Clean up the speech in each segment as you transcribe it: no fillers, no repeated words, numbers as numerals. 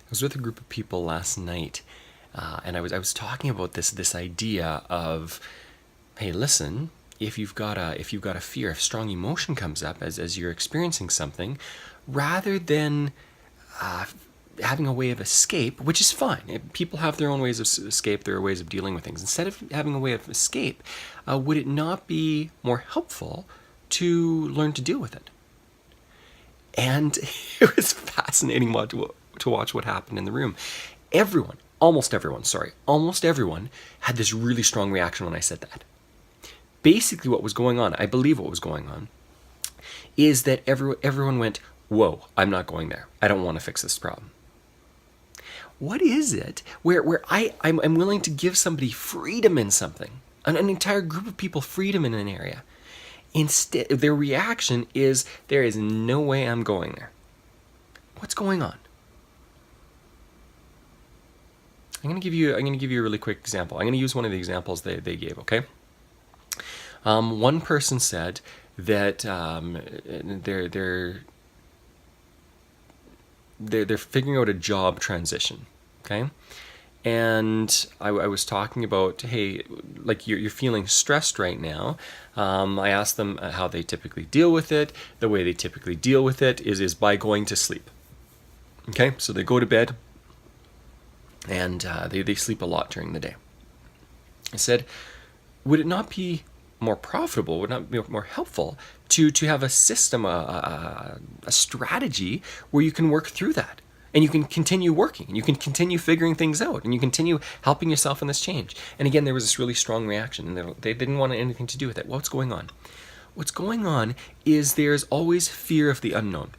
I was with a group of people last night, and I was talking about this idea of, hey, listen, if you've got a fear, if strong emotion comes up as you're experiencing something, rather than having a way of escape, which is fine. People have their own ways of escape, their ways of dealing with things. Instead of having a way of escape, would it not be more helpful to learn to deal with it? And it was fascinating to watch what happened in the room. Almost everyone had this really strong reaction when I said that. Basically what was going on, I believe what was going on, is that everyone went, whoa, I'm not going there. I don't want to fix this problem. What is it where I'm willing to give somebody freedom in something, an entire group of people freedom in an area? Instead, their reaction is, there is no way I'm going there. What's going on? I'm going to give you a really quick example. I'm going to use one of the examples they gave, okay? One person said that they're figuring out a job transition, okay? And I was talking about, hey, like you're feeling stressed right now. I asked them how they typically deal with it. The way they typically deal with it is by going to sleep. Okay, so they go to bed and they sleep a lot during the day. I said, would it not be more profitable, would it not be more helpful to have a system, a strategy where you can work through that? And you can continue working, and you can continue figuring things out, and you continue helping yourself in this change. And again, there was this really strong reaction, and they didn't want anything to do with it. What's going on? What's going on is there's always fear of the unknown.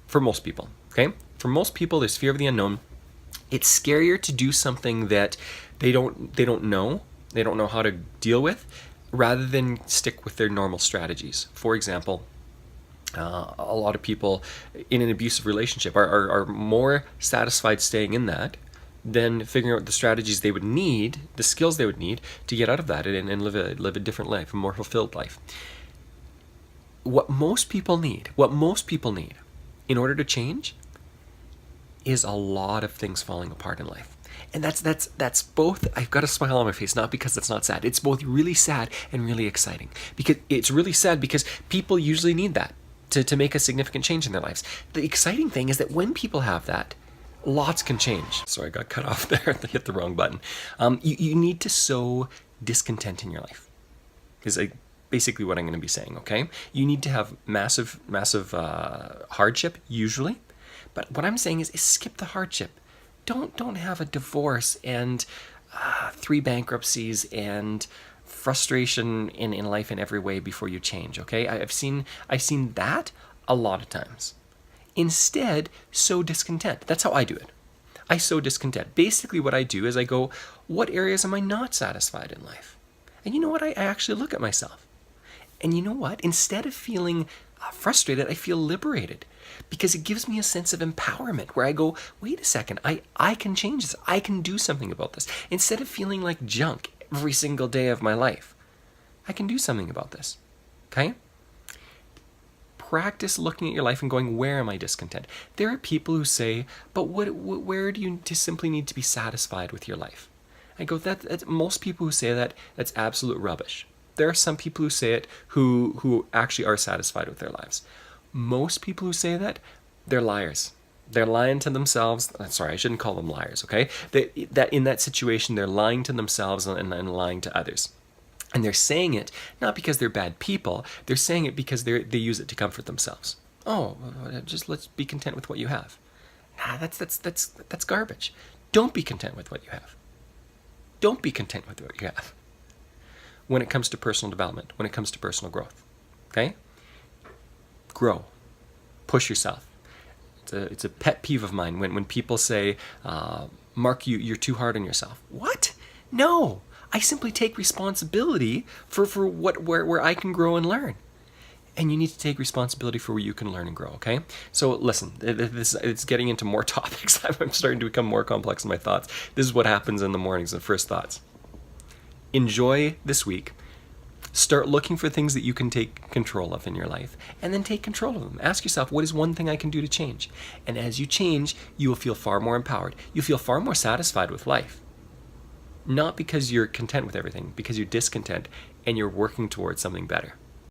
For most people, okay? For most people, there's fear of the unknown. It's scarier to do something that they don't know. They don't know how to deal with, rather than stick with their normal strategies. For example, a lot of people in an abusive relationship are more satisfied staying in that than figuring out the strategies they would need, the skills they would need to get out of that and live a different life, a more fulfilled life. What most people need in order to change is a lot of things falling apart in life. And that's both, I've got a smile on my face, not because it's not sad. It's both really sad and really exciting. Because it's really sad because people usually need that to make a significant change in their lives. The exciting thing is that when people have that, lots can change. Sorry, I got cut off there. I hit the wrong button. You need to sow discontent in your life, is basically what I'm going to be saying, okay? You need to have massive hardship, usually. But what I'm saying is skip the hardship. Don't have a divorce and 3 bankruptcies and frustration in life in every way before you change, okay? I've seen that a lot of times. Instead, sow discontent. That's how I do it. I sow discontent. Basically what I do is I go, what areas am I not satisfied in life? And you know what? I actually look at myself. And you know what? Instead of feeling frustrated, I feel liberated, because it gives me a sense of empowerment where I go, wait a second, I can change this. I can do something about this. Instead of feeling like junk every single day of my life, I can do something about this, okay? Practice looking at your life and going, where am I discontent? There are people who say, but where do you just simply need to be satisfied with your life? I go, that's most people who say that, that's absolute rubbish. There are some people who say it who actually are satisfied with their lives. Most people who say that, they're liars. They're lying to themselves. Sorry, I shouldn't call them liars, okay? That in that situation, they're lying to themselves and lying to others. And they're saying it not because they're bad people. They're saying it because they use it to comfort themselves. Oh, just let's be content with what you have. Nah, that's garbage. Don't be content with what you have. Don't be content with what you have. When it comes to personal development, when it comes to personal growth, okay? Grow. Push yourself. It's a pet peeve of mine when people say, Mark, you're too hard on yourself. What? No. I simply take responsibility for where I can grow and learn. And you need to take responsibility for where you can learn and grow, okay? So listen, it's getting into more topics. I'm starting to become more complex in my thoughts. This is what happens in the mornings, the first thoughts. Enjoy this week. Start looking for things that you can take control of in your life, and then take control of them. Ask yourself, what is one thing I can do to change? And as you change, you will feel far more empowered. You'll feel far more satisfied with life. Not because you're content with everything, because you're discontent and you're working towards something better.